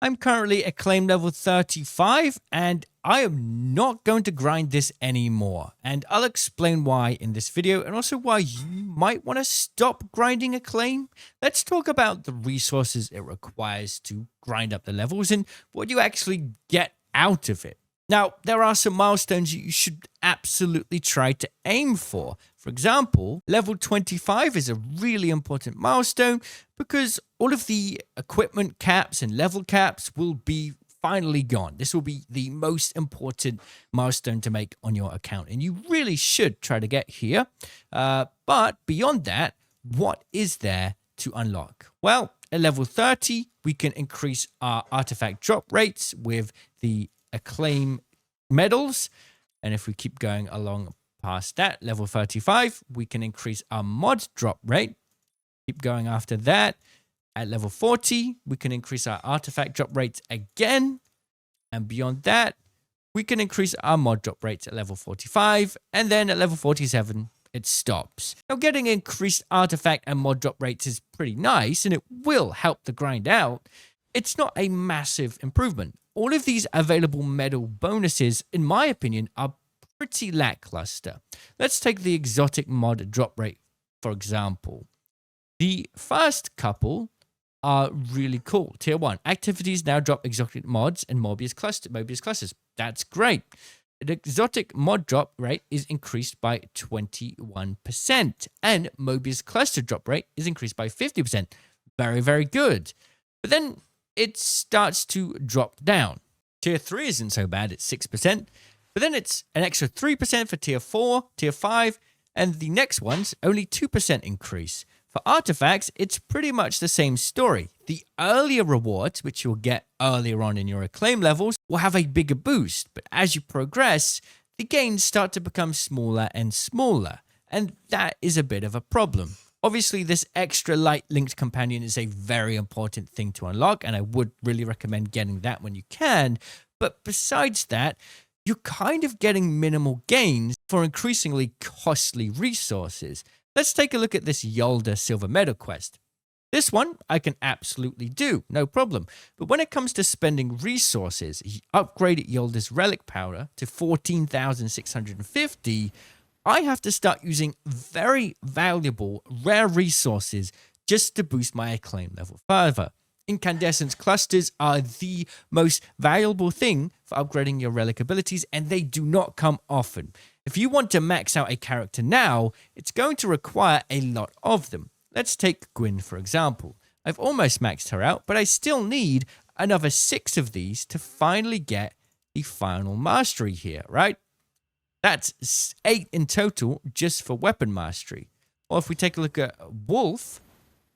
I'm currently Acclaim level 35 and I am not going to grind this anymore. And I'll explain why in this video and also why you might want to stop grinding Acclaim. Let's talk about the resources it requires to grind up the levels and what you actually get out of it. Now, there are some milestones you should absolutely try to aim for. For example, level 25 is a really important milestone because all of the equipment caps and level caps will be finally gone. This will be the most important milestone to make on your account, and you really should try to get here. But beyond that, what is there to unlock? Well, at level 30, we can increase our artifact drop rates with the Acclaim medals, and if we keep going along past that, level 35, we can increase our mod drop rate. Keep going after that. At level 40, we can increase our artifact drop rates again, and beyond that, we can increase our mod drop rates at level 45, and then at level 47, it stops. Now, getting increased artifact and mod drop rates is pretty nice, and it will help the grind out. It's not a massive improvement. All of these available medal bonuses, in my opinion, are pretty lackluster. Let's take the exotic mod drop rate, for example. The first couple are really cool. Tier 1. Activities now drop exotic mods and Mobius clusters. That's great. The exotic mod drop rate is increased by 21%, and Mobius cluster drop rate is increased by 50%. Very, very good. But then it starts to drop down. Tier 3 isn't so bad, it's 6%, but then it's an extra 3% for Tier 4, Tier 5, and the next one's only 2% increase. For artifacts, it's pretty much the same story. The earlier rewards, which you'll get earlier on in your Acclaim levels, will have a bigger boost, but as you progress, the gains start to become smaller and smaller, and that is a bit of a problem. Obviously, this extra light-linked companion is a very important thing to unlock, and I would really recommend getting that when you can. But besides that, you're kind of getting minimal gains for increasingly costly resources. Let's take a look at this Yolda Silver Medal quest. This one I can absolutely do, no problem. But when it comes to spending resources, upgrade Yolda's Relic Powder to 14,650, I have to start using very valuable, rare resources just to boost my Acclaim level further. Incandescence clusters are the most valuable thing for upgrading your relic abilities, and they do not come often. If you want to max out a character now, it's going to require a lot of them. Let's take Gwyn, for example. I've almost maxed her out, but I still need another 6 of these to finally get the final mastery here, right? That's 8 in total just for weapon mastery. Or if we take a look at Wolf,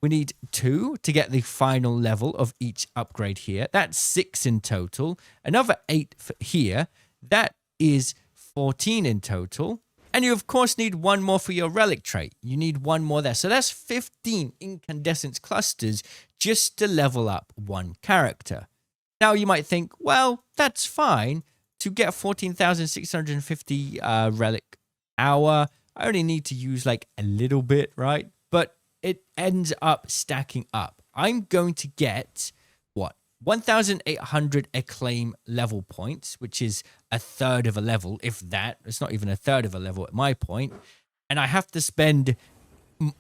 we need 2 to get the final level of each upgrade here. That's 6 in total. Another 8 for here. That is 14 in total. And you, of course, need 1 more for your relic trait. You need 1 more there. So that's 15 incandescence clusters just to level up 1 character. Now, you might think, well, that's fine. To get 14,650 relic hour, I only need to use like a little bit, right? But it ends up stacking up. I'm going to get, 1,800 Acclaim level points, which is a third of a level, if that. It's not even a third of a level at my point. And I have to spend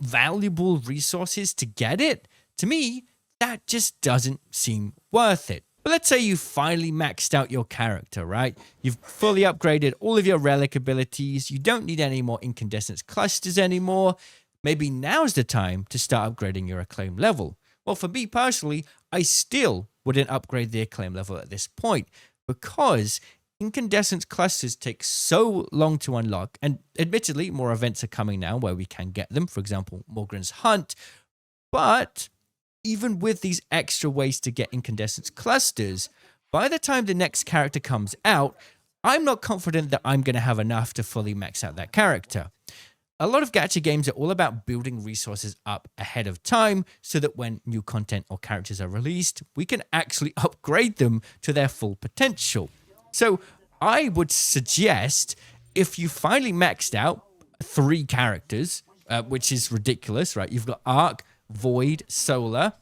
valuable resources to get it. To me, that just doesn't seem worth it. But let's say you finally maxed out your character, right? You've fully upgraded all of your relic abilities. You don't need any more incandescence clusters anymore. Maybe now's the time to start upgrading your Acclaim level. Well, for me personally, I still wouldn't upgrade the Acclaim level at this point because incandescence clusters take so long to unlock. And admittedly, more events are coming now where we can get them. For example, Morgan's Hunt. But even with these extra ways to get incandescence clusters, by the time the next character comes out, I'm not confident that I'm going to have enough to fully max out that character. A lot of gacha games are all about building resources up ahead of time so that when new content or characters are released, we can actually upgrade them to their full potential. So I would suggest if you finally maxed out 3 characters, which is ridiculous, right? You've got Arc, Void, Solar.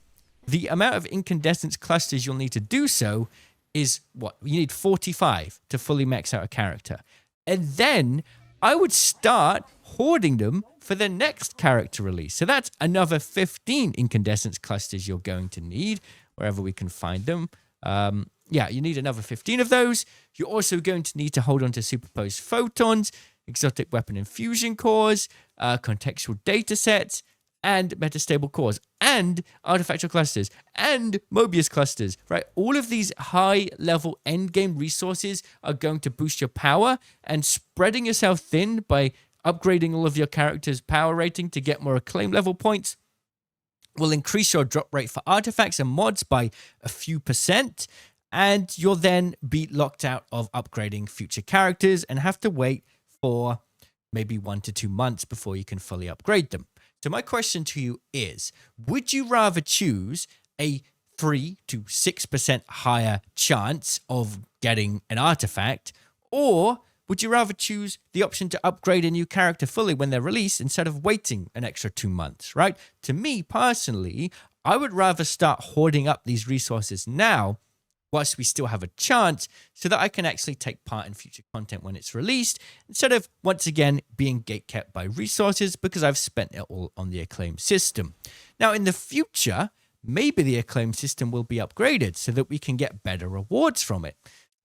the amount of incandescence clusters you'll need to do so is what? You need 45 to fully max out a character. And then I would start hoarding them for the next character release. So that's another 15 incandescence clusters you're going to need, wherever we can find them. Yeah, you need another 15 of those. You're also going to need to hold on to superposed photons, exotic weapon infusion cores, contextual data sets, and metastable cores, and artifactual clusters, and Mobius clusters, right? All of these high-level endgame resources are going to boost your power, and spreading yourself thin by upgrading all of your character's power rating to get more acclaim level points will increase your drop rate for artifacts and mods by a few %, and you'll then be locked out of upgrading future characters and have to wait for maybe 1 to 2 months before you can fully upgrade them. So my question to you is, would you rather choose a 3 to 6% higher chance of getting an artifact, or would you rather choose the option to upgrade a new character fully when they're released instead of waiting an extra 2 months, right? To me personally, I would rather start hoarding up these resources now whilst we still have a chance, so that I can actually take part in future content when it's released, instead of once again being gatekept by resources because I've spent it all on the Acclaim system. Now in the future, maybe the Acclaim system will be upgraded so that we can get better rewards from it.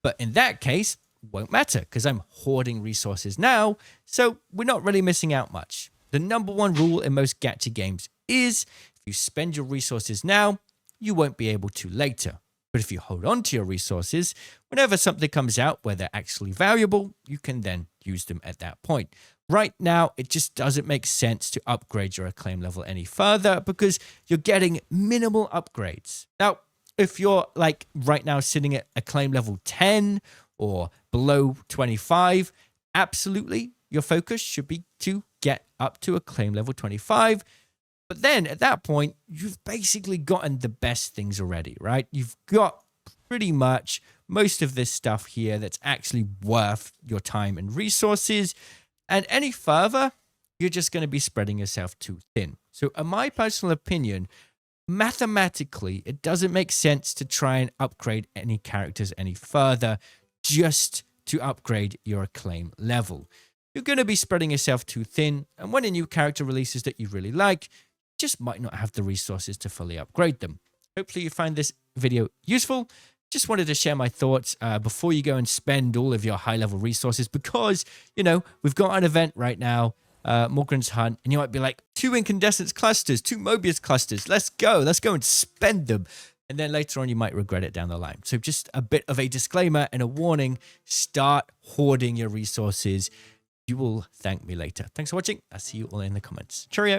But in that case, it won't matter because I'm hoarding resources now, so we're not really missing out much. The number one rule in most gacha games is if you spend your resources now, you won't be able to later. But if you hold on to your resources, whenever something comes out where they're actually valuable, you can then use them at that point. Right now, it just doesn't make sense to upgrade your acclaim level any further because you're getting minimal upgrades. Now, if you're like right now sitting at acclaim level 10 or below 25, absolutely, your focus should be to get up to acclaim level 25. But then at that point, you've basically gotten the best things already, right? You've got pretty much most of this stuff here that's actually worth your time and resources. And any further, you're just going to be spreading yourself too thin. So in my personal opinion, mathematically, it doesn't make sense to try and upgrade any characters any further just to upgrade your acclaim level. You're going to be spreading yourself too thin. And when a new character releases that you really like, just might not have the resources to fully upgrade them. Hopefully you find this video useful. Just wanted to share my thoughts before you go and spend all of your high-level resources because, you know, we've got an event right now, Morgan's Hunt, and you might be like, 2 incandescence clusters, 2 Mobius clusters, let's go and spend them. And then later on, you might regret it down the line. So just a bit of a disclaimer and a warning, start hoarding your resources. You will thank me later. Thanks for watching. I'll see you all in the comments. Cheerio.